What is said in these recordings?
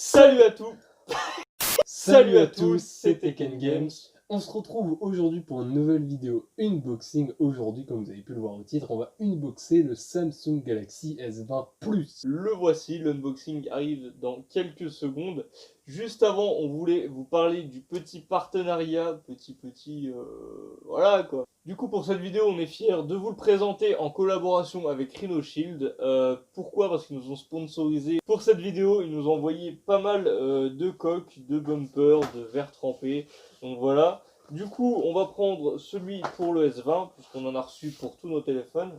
Salut à tous. Salut à tous, c'est Tekken Games. On se retrouve aujourd'hui pour une nouvelle vidéo unboxing. Aujourd'hui, comme vous avez pu le voir au titre, on va unboxer le Samsung Galaxy S20 Plus. Le voici, l'unboxing arrive dans quelques secondes. Juste avant, on voulait vous parler du petit partenariat, voilà quoi. Du coup, pour cette vidéo, on est fiers de vous le présenter en collaboration avec Rhino Shield. Pourquoi? Parce qu'ils nous ont sponsorisé. Pour cette vidéo, ils nous ont envoyé pas mal de coques, de bumpers, de verres trempés. Donc voilà. Du coup, on va prendre celui pour le S20, puisqu'on en a reçu pour tous nos téléphones.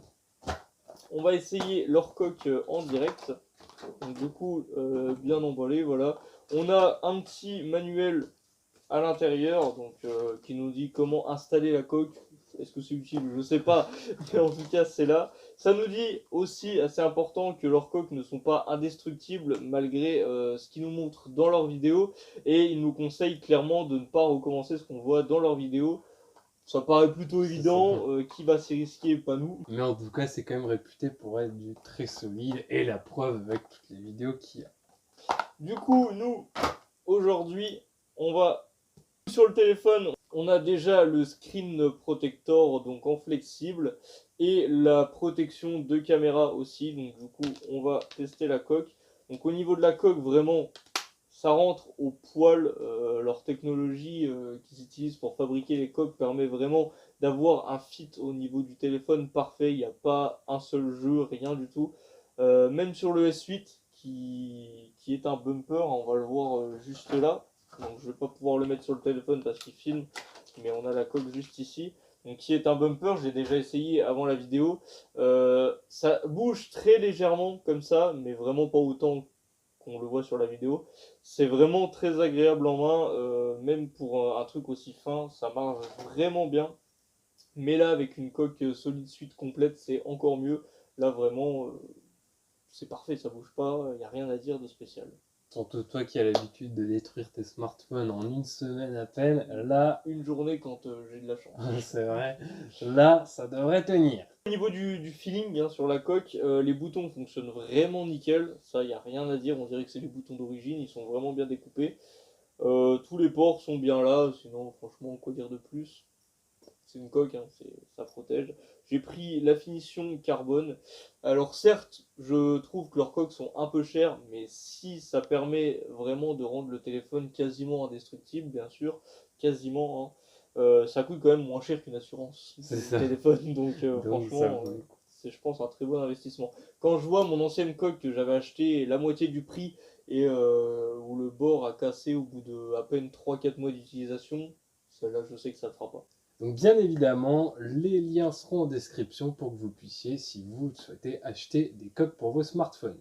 On va essayer leur coque en direct. Donc du coup, bien emballé, voilà. On a un petit manuel à l'intérieur, donc qui nous dit comment installer la coque. Est-ce que c'est utile? Je sais pas, mais en tout cas c'est là. Ça nous dit aussi, assez important, que leurs coques ne sont pas indestructibles malgré ce qu'ils nous montrent dans leurs vidéos, et ils nous conseillent clairement de ne pas recommencer ce qu'on voit dans leurs vidéos. Ça paraît plutôt évident, qui va s'y risquer, pas nous. Mais en tout cas, c'est quand même réputé pour être du très solide, et la preuve avec toutes les vidéos qu'il y a. Du coup, nous, aujourd'hui, on va sur le téléphone. On a déjà le screen protector, donc en flexible, et la protection de caméra aussi. Donc du coup, on va tester la coque. Donc au niveau de la coque, vraiment, ça rentre au poil. Leur technologie qu'ils utilisent pour fabriquer les coques permet vraiment d'avoir un fit au niveau du téléphone parfait. Il n'y a pas un seul jeu, rien du tout. Même sur le S8, qui est un bumper, on va le voir juste là. Donc je vais pas pouvoir le mettre sur le téléphone parce qu'il filme, mais on a la coque juste ici. Donc qui est un bumper, j'ai déjà essayé avant la vidéo. Ça bouge très légèrement comme ça, mais vraiment pas autant qu'on le voit sur la vidéo. C'est vraiment très agréable en main, même pour un truc aussi fin, ça marche vraiment bien. Mais là, avec une coque solide suite complète, c'est encore mieux. Là, vraiment, c'est parfait, ça bouge pas, il n'y a rien à dire de spécial. Surtout toi qui as l'habitude de détruire tes smartphones en une semaine à peine, là, Une journée quand j'ai de la chance. c'est vrai, là, ça devrait tenir. Au niveau du feeling hein, sur la coque, les boutons fonctionnent vraiment nickel. Ça, il n'y a rien à dire, on dirait que c'est les boutons d'origine, ils sont vraiment bien découpés. Tous les ports sont bien là, sinon franchement, quoi dire de plus? C'est une coque, hein, ça protège. J'ai pris la finition carbone. Alors certes, je trouve que leurs coques sont un peu chères, mais si ça permet vraiment de rendre le téléphone quasiment indestructible, bien sûr, quasiment, hein, ça coûte quand même moins cher qu'une assurance C'est de ça. téléphone, donc Donc, franchement, ça vaut le coup. c'est je pense un très bon investissement. Quand je vois mon ancienne coque que j'avais acheté la moitié du prix et où le bord a cassé au bout de à peine 3-4 mois d'utilisation, celle-là je sais que ça ne fera pas. Donc bien évidemment, les liens seront en description pour que vous puissiez, si vous souhaitez, acheter des coques pour vos smartphones.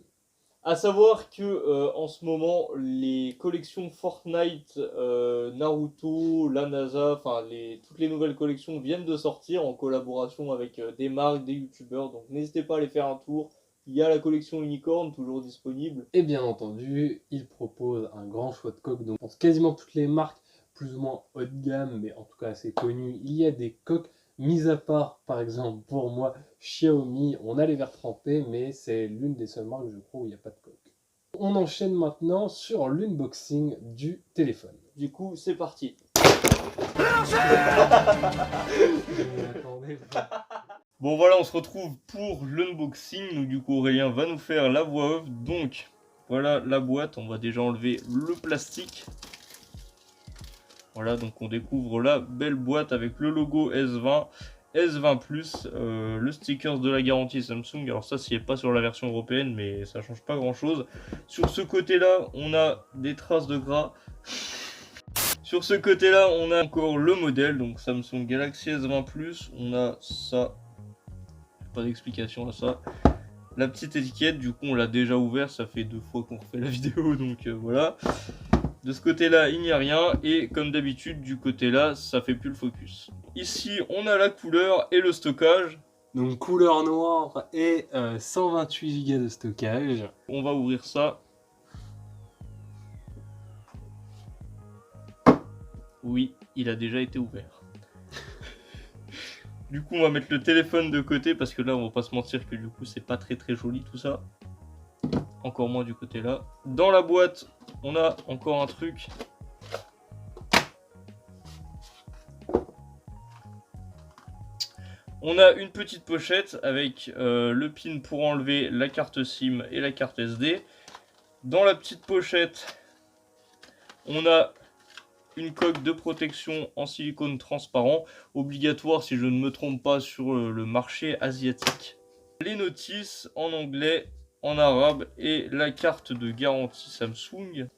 À savoir que en ce moment, les collections Fortnite, Naruto, la NASA, enfin toutes les nouvelles collections viennent de sortir en collaboration avec des marques, des youtubeurs. Donc n'hésitez pas à aller faire un tour. Il y a la collection Unicorn toujours disponible. Et bien entendu, ils proposent un grand choix de coques, donc pour quasiment toutes les marques plus ou moins haut de gamme, mais en tout cas assez connues, il y a des coques, mis à part par exemple pour moi Xiaomi, on a les verres trempés, mais c'est l'une des seules marques je crois où il n'y a pas de coque. On enchaîne maintenant sur l'unboxing du téléphone. Du coup, c'est parti. Bon voilà, on se retrouve pour l'unboxing. Donc du coup, Aurélien va nous faire la voix off. Donc voilà la boîte, on va déjà enlever le plastique. Voilà, donc on découvre la belle boîte avec le logo S20, S20 Plus, le sticker de la garantie Samsung. Alors ça, c'est pas sur la version européenne, mais ça change pas grand chose. Sur ce côté-là, on a des traces de gras. Sur ce côté-là, on a encore le modèle, donc Samsung Galaxy S20 Plus. On a ça, pas d'explication à ça. La petite étiquette, du coup, on l'a déjà ouvert, ça fait 2 fois qu'on refait la vidéo, donc voilà. De ce côté-là, il n'y a rien. Et comme d'habitude, du côté-là, ça fait plus le focus. Ici, on a la couleur et le stockage. Donc couleur noire et 128 Go de stockage. On va ouvrir ça. Oui, il a déjà été ouvert. Du coup, on va mettre le téléphone de côté parce que là, on va pas se mentir que du coup, c'est pas très joli tout ça. Encore moins du côté là. Dans la boîte, on a encore un truc. On a une petite pochette avec le pin pour enlever la carte SIM et la carte SD. Dans la petite pochette, on a une coque de protection en silicone transparent, obligatoire si je ne me trompe pas sur le marché asiatique. Les notices en anglais, en arabe et la carte de garantie Samsung.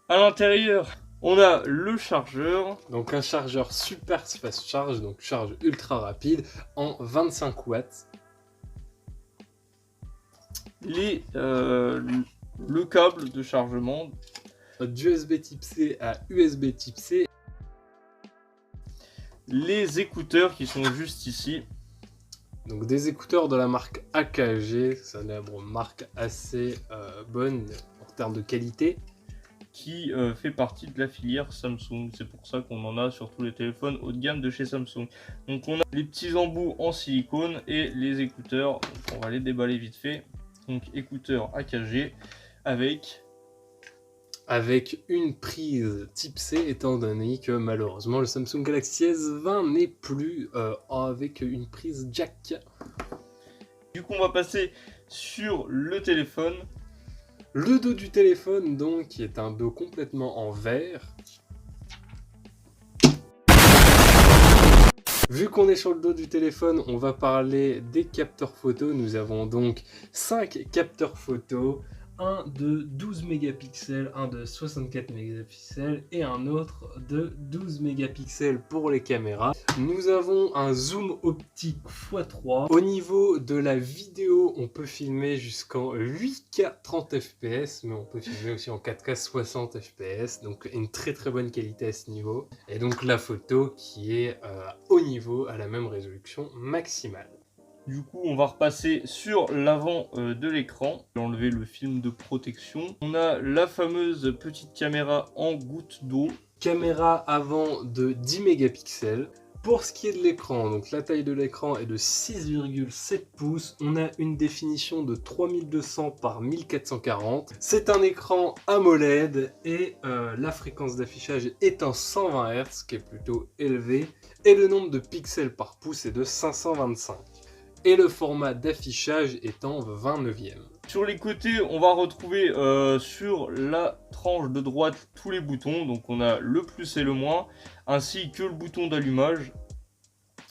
À l'intérieur, on a le chargeur. Donc un chargeur super fast charge, donc charge ultra rapide en 25 watts. Le câble de chargement. D'USB type C à USB type C. Les écouteurs qui sont juste ici. Donc des écouteurs de la marque AKG, c'est une marque assez bonne en termes de qualité. Qui fait partie de la filière Samsung. C'est pour ça qu'on en a sur tous les téléphones haut de gamme de chez Samsung. Donc on a les petits embouts en silicone et les écouteurs. Donc on va les déballer vite fait. Donc écouteurs AKG avec une prise type C, étant donné que malheureusement le Samsung Galaxy S20 n'est plus avec une prise jack. Du coup on va passer sur le téléphone. Le dos du téléphone, donc, qui est un dos complètement en verre. Vu qu'on est sur le dos du téléphone, on va parler des capteurs photo. Nous avons donc 5 capteurs photo. Un de 12 mégapixels, un de 64 mégapixels et un autre de 12 mégapixels pour les caméras. Nous avons un zoom optique x3. Au niveau de la vidéo, on peut filmer jusqu'en 8K 30 fps, mais on peut filmer aussi en 4K 60 fps, donc une très très bonne qualité à ce niveau. Et donc la photo qui est au niveau, à la même résolution maximale. Du coup, on va repasser sur l'avant de l'écran. Enlever le film de protection. On a la fameuse petite caméra en goutte d'eau. Caméra avant de 10 mégapixels. Pour ce qui est de l'écran, donc la taille de l'écran est de 6,7 pouces. On a une définition de 3200 par 1440. C'est un écran AMOLED et la fréquence d'affichage est en 120 Hz, ce qui est plutôt élevé. Et le nombre de pixels par pouce est de 525. Et le format d'affichage est en 29e. Sur les côtés, on va retrouver sur la tranche de droite tous les boutons. Donc on a le plus et le moins, ainsi que le bouton d'allumage.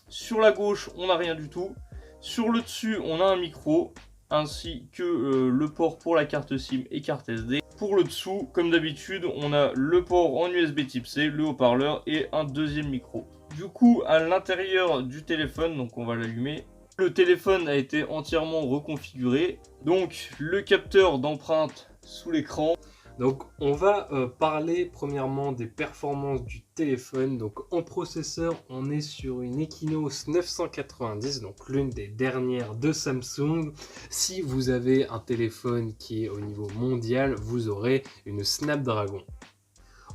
Sur la gauche, on n'a rien du tout. Sur le dessus, on a un micro, ainsi que le port pour la carte SIM et carte SD. Pour le dessous, comme d'habitude, on a le port en USB type C, le haut-parleur et un deuxième micro. Du coup, à l'intérieur du téléphone, donc on va l'allumer. Le téléphone a été entièrement reconfiguré, donc le capteur d'empreinte sous l'écran. Donc on va parler premièrement des performances du téléphone. Donc en processeur, on est sur une Exynos 990, donc l'une des dernières de Samsung. Si vous avez un téléphone qui est au niveau mondial, vous aurez une Snapdragon.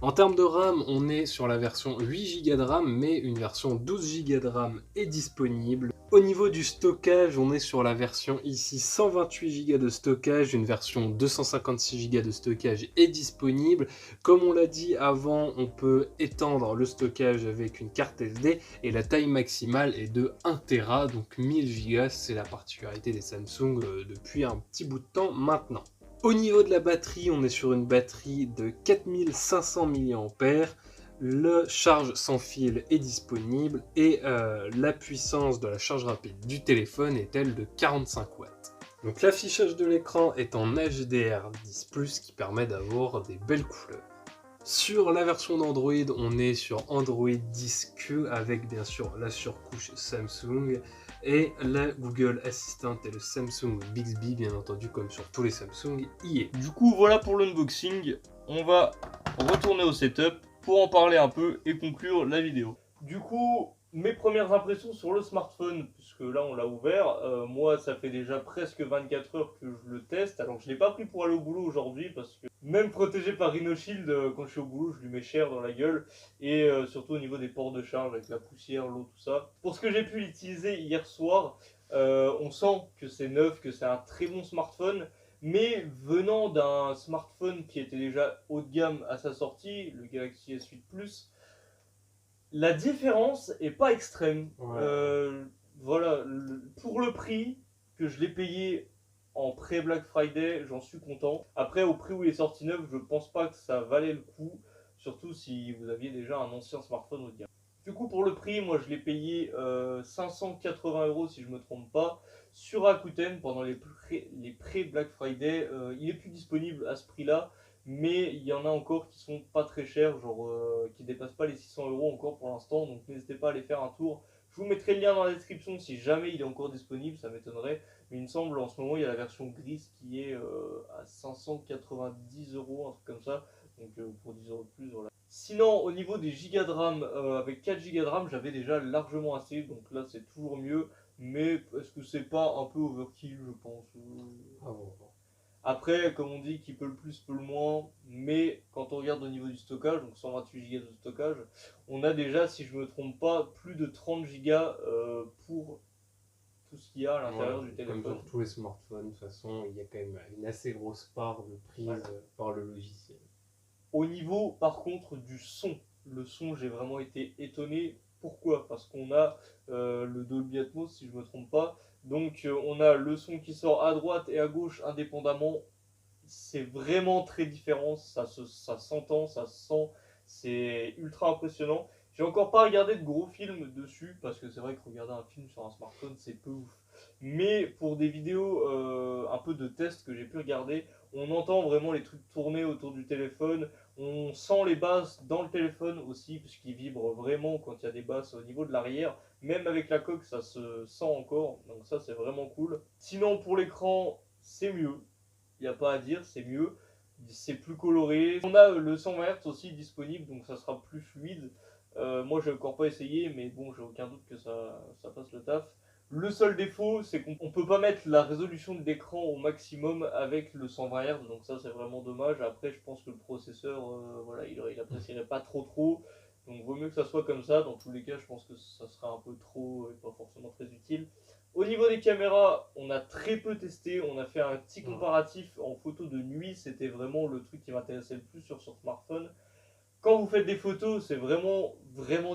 En termes de RAM, on est sur la version 8 Go de RAM, mais une version 12 Go de RAM est disponible. Au niveau du stockage, on est sur la version ici 128 Go de stockage, une version 256 Go de stockage est disponible. Comme on l'a dit avant, on peut étendre le stockage avec une carte SD et la taille maximale est de 1 Tera, donc 1000 Go, c'est la particularité des Samsung depuis un petit bout de temps maintenant. Au niveau de la batterie, on est sur une batterie de 4500 mAh. Le charge sans fil est disponible et la puissance de la charge rapide du téléphone est elle de 45 watts. Donc l'affichage de l'écran est en HDR10+, qui permet d'avoir des belles couleurs. Sur la version d'Android, on est sur Android 10Q avec bien sûr la surcouche Samsung et la Google Assistant et le Samsung Bixby, bien entendu, comme sur tous les Samsung y est. Du coup, voilà pour l'unboxing. On va retourner au setup pour en parler un peu et conclure la vidéo. Du coup, mes premières impressions sur le smartphone, puisque là on l'a ouvert, moi ça fait déjà presque 24 heures que je le teste, alors je ne l'ai pas pris pour aller au boulot aujourd'hui, parce que même protégé par RhinoShield, quand je suis au boulot, je lui mets cher dans la gueule, et surtout au niveau des ports de charge, avec la poussière, l'eau, tout ça. Pour ce que j'ai pu l'utiliser hier soir, on sent que c'est neuf, que c'est un très bon smartphone, Mais venant d'un smartphone qui était déjà haut de gamme à sa sortie, le Galaxy S8 Plus, la différence est pas extrême. Ouais. Voilà, pour le prix que je l'ai payé en pré-Black Friday, j'en suis content. Après, au prix où il est sorti neuf, je pense pas que ça valait le coup, surtout si vous aviez déjà un ancien smartphone haut de gamme. Du coup, pour le prix, moi je l'ai payé 580 € si je me trompe pas, sur Rakuten pendant les pré-Black Friday. Il est plus disponible à ce prix-là, mais il y en a encore qui sont pas très chers, genre qui dépassent pas les 600 € encore pour l'instant, donc n'hésitez pas à aller faire un tour. Je vous mettrai le lien dans la description si jamais il est encore disponible, ça m'étonnerait. Mais il me semble en ce moment il y a la version grise qui est à 590 €, un truc comme ça. Donc pour 10 € de plus, voilà. Sinon, au niveau des gigas de RAM, avec 4 gigas de RAM, j'avais déjà largement assez. Donc là, c'est toujours mieux. Mais est-ce que c'est pas un peu overkill, je pense. Ah bon. Après, comme on dit, qui peut le plus peut le moins, mais quand on regarde au niveau du stockage, donc 128 Go de stockage, on a déjà, si je me trompe pas, plus de 30 Go pour tout ce qu'il y a à l'intérieur du téléphone. Comme sur tous les smartphones, de toute façon, il y a quand même une assez grosse part de prise par le logiciel. Au niveau, par contre, du son, le son, j'ai vraiment été étonné. Pourquoi? Parce qu'on a le Dolby Atmos, si je me trompe pas. Donc, on a le son qui sort à droite et à gauche indépendamment. C'est vraiment très différent, ça s'entend, ça se sent, c'est ultra impressionnant. J'ai encore pas regardé de gros films dessus, parce que c'est vrai que regarder un film sur un smartphone, c'est peu ouf. Mais pour des vidéos un peu de test que j'ai pu regarder, on entend vraiment les trucs tourner autour du téléphone, on sent les basses dans le téléphone aussi, puisqu'il vibre vraiment quand il y a des basses au niveau de l'arrière. Même avec la coque, ça se sent encore, donc ça c'est vraiment cool. Sinon pour l'écran, c'est mieux. Il n'y a pas à dire, c'est mieux, c'est plus coloré. On a le 120 Hz aussi disponible, donc ça sera plus fluide. Moi, j'ai encore pas essayé, mais bon, j'ai aucun doute que ça fasse le taf. Le seul défaut, c'est qu'on peut pas mettre la résolution de l'écran au maximum avec le 120 Hz, donc ça, c'est vraiment dommage. Après, je pense que le processeur, voilà, il apprécierait pas trop. Donc, vaut mieux que ça soit comme ça. Dans tous les cas, je pense que ça sera un peu trop et pas forcément très utile. Au niveau des caméras, on a très peu testé, on a fait un petit comparatif en photo de nuit, c'était vraiment le truc qui m'intéressait le plus sur smartphone. Quand vous faites des photos, c'est vraiment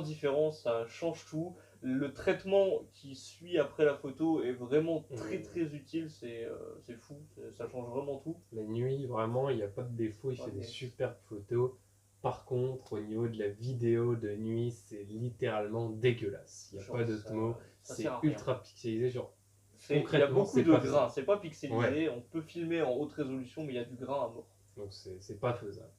différent, ça change tout. Le traitement qui suit après la photo est vraiment très utile, c'est fou, ça change vraiment tout. La nuit, vraiment, il n'y a pas de défaut, il fait des superbes photos. Par contre, au niveau de la vidéo de nuit, c'est littéralement dégueulasse. Il n'y a pas d'autre mot. C'est ultra pixelisé. Genre, il y a beaucoup de grains, c'est pas pixelisé. On peut filmer en haute résolution, mais il y a du grain à mort. Donc c'est pas faisable.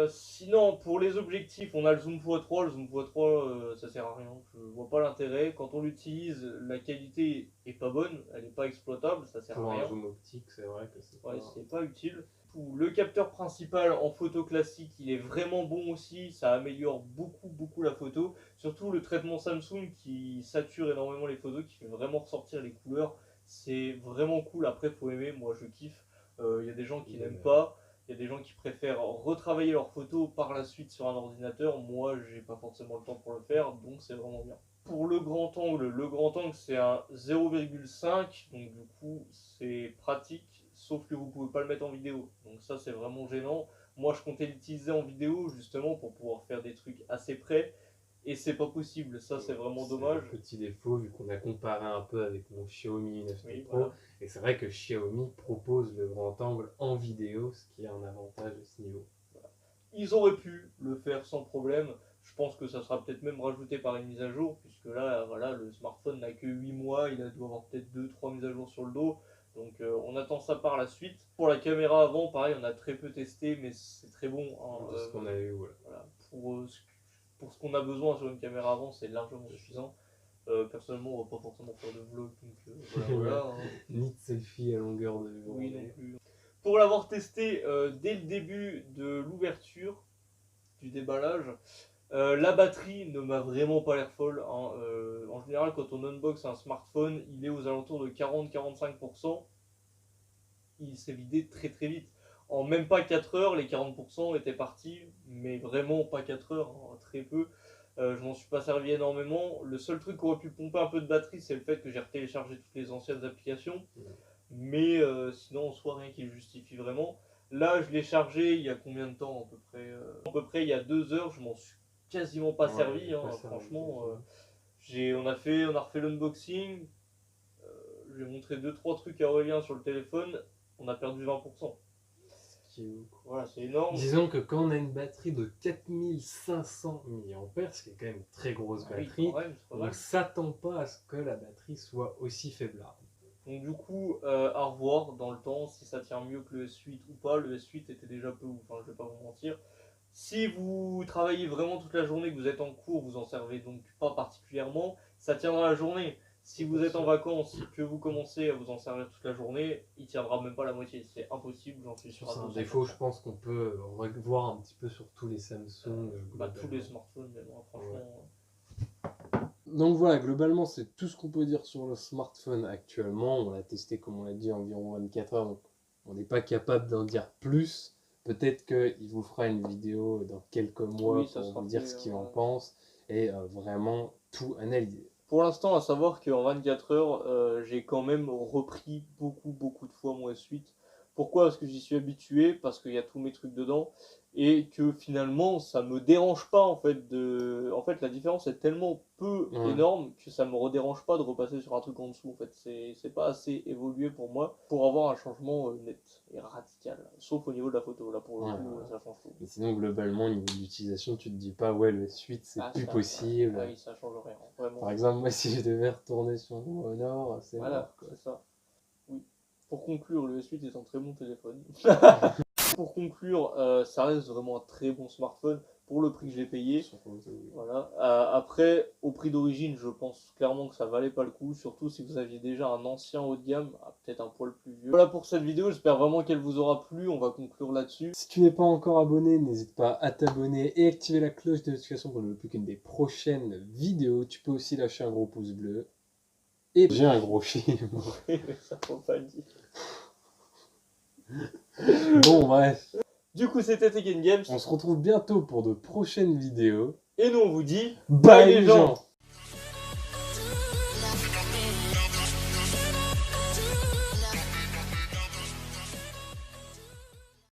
Sinon, pour les objectifs, on a le zoom x3. Le zoom x3, ça sert à rien. Je vois pas l'intérêt. Quand on l'utilise, la qualité est pas bonne, elle est pas exploitable, ça sert à rien. Pour un zoom optique, c'est vrai que c'est pas utile. Le capteur principal en photo classique, il est vraiment bon aussi, ça améliore beaucoup la photo. Surtout le traitement Samsung qui sature énormément les photos, qui fait vraiment ressortir les couleurs. C'est vraiment cool, après faut aimer, moi je kiffe. Il y a des gens qui n'aiment pas, il y a des gens qui préfèrent retravailler leurs photos par la suite sur un ordinateur. Moi j'ai pas forcément le temps pour le faire, donc c'est vraiment bien. Pour le grand angle c'est un 0,5, donc du coup c'est pratique, sauf que vous pouvez pas le mettre en vidéo, donc ça c'est vraiment gênant. Moi je comptais l'utiliser en vidéo justement pour pouvoir faire des trucs assez près, et c'est pas possible, ça c'est vraiment dommage. C'est un petit défaut vu qu'on a comparé un peu avec mon Xiaomi 9T Pro, voilà. Et c'est vrai que Xiaomi propose le grand angle en vidéo, ce qui est un avantage à ce niveau. Voilà. Ils auraient pu le faire sans problème. Je pense que ça sera peut-être même rajouté par une mise à jour, puisque là, voilà, le smartphone n'a que 8 mois, il doit avoir peut-être 2-3 mises à jour sur le dos. Donc on attend ça par la suite. Pour la caméra avant, pareil, on a très peu testé, mais c'est très bon. Hein, ce qu'on a eu, voilà. Pour ce qu'on a besoin sur une caméra avant, c'est largement suffisant. Personnellement, on va pas forcément faire de vlog, donc voilà. Hein. Ni de selfie à longueur de journée. Oui, non plus. Pour l'avoir testé dès le début de l'ouverture, du déballage, la batterie ne m'a vraiment pas l'air folle. Hein. En général, quand on unbox un smartphone, il est aux alentours de 40-45%. Il s'est vidé très vite. En même pas 4 heures, les 40% étaient partis, mais vraiment pas 4 heures, hein, très peu. Je m'en suis pas servi énormément. Le seul truc qui aurait pu pomper un peu de batterie, c'est le fait que j'ai téléchargé toutes les anciennes applications. Mais sinon, en soi, rien qui le justifie vraiment. Là, je l'ai chargé il y a combien de temps à peu près il y a 2 heures, je m'en suis quasiment pas servi, hein, franchement. On a refait l'unboxing, j'ai montré 2-3 trucs à Aurélien sur le téléphone, on a perdu 20%. Voilà, c'est énorme. Disons que quand on a une batterie de 4500 mAh, ce qui est quand même une très grosse batterie, on ne s'attend pas à ce que la batterie soit aussi faiblarde. Donc du coup, à revoir dans le temps si ça tient mieux que le S8 ou pas. Le S8 était déjà peu ouf, hein, je vais pas vous mentir. Si vous travaillez vraiment toute la journée, que vous êtes en cours, vous en servez donc pas particulièrement, ça tiendra la journée. Si vous êtes en vacances, que vous commencez à vous en servir toute la journée, il tiendra même pas la moitié. C'est impossible, j'en suis sûr. C'est un défaut, je pense qu'on peut voir un petit peu sur tous les Samsung. Tous les smartphones, mais moi, franchement. Ouais. Donc voilà, globalement, c'est tout ce qu'on peut dire sur le smartphone actuellement. On l'a testé, comme on l'a dit, environ 24 heures, donc on n'est pas capable d'en dire plus. Peut-être qu'il vous fera une vidéo dans quelques mois pour vous dire ce qu'il en pense et vraiment tout analyser. Pour l'instant, à savoir qu'en 24 heures, j'ai quand même repris beaucoup de fois mon S8. Pourquoi? Parce que j'y suis habitué, parce qu'il y a tous mes trucs dedans, et que finalement, ça me dérange pas en fait. En fait, la différence est tellement peu énorme que ça me redérange pas de repasser sur un truc en dessous. En fait, c'est pas assez évolué pour moi pour avoir un changement net et radical. Sauf au niveau de la photo, là pour le coup, ça change tout. Mais sinon, globalement, au niveau de l'utilisation, tu te dis pas, ouais, le S8, c'est plus possible. Ah oui, ça change rien. Vraiment. Par exemple, moi, si je devais retourner sur mon Honor, c'est voilà, c'est ça. Oui. Pour conclure, le S8 est un très bon téléphone. Pour conclure, ça reste vraiment un très bon smartphone pour le prix que j'ai payé. Voilà. Après, au prix d'origine, je pense clairement que ça valait pas le coup, surtout si vous aviez déjà un ancien haut de gamme, peut-être un poil plus vieux. Voilà pour cette vidéo, j'espère vraiment qu'elle vous aura plu, on va conclure là-dessus. Si tu n'es pas encore abonné, n'hésite pas à t'abonner et activer la cloche de notification pour ne louper qu'une des prochaines vidéos. Tu peux aussi lâcher un gros pouce bleu. Et j'ai un gros film. Mais ça faut pas dire. Bon, bref. Du coup, c'était Tekken Games. On se retrouve bientôt pour de prochaines vidéos. Et nous, on vous dit bye les gens.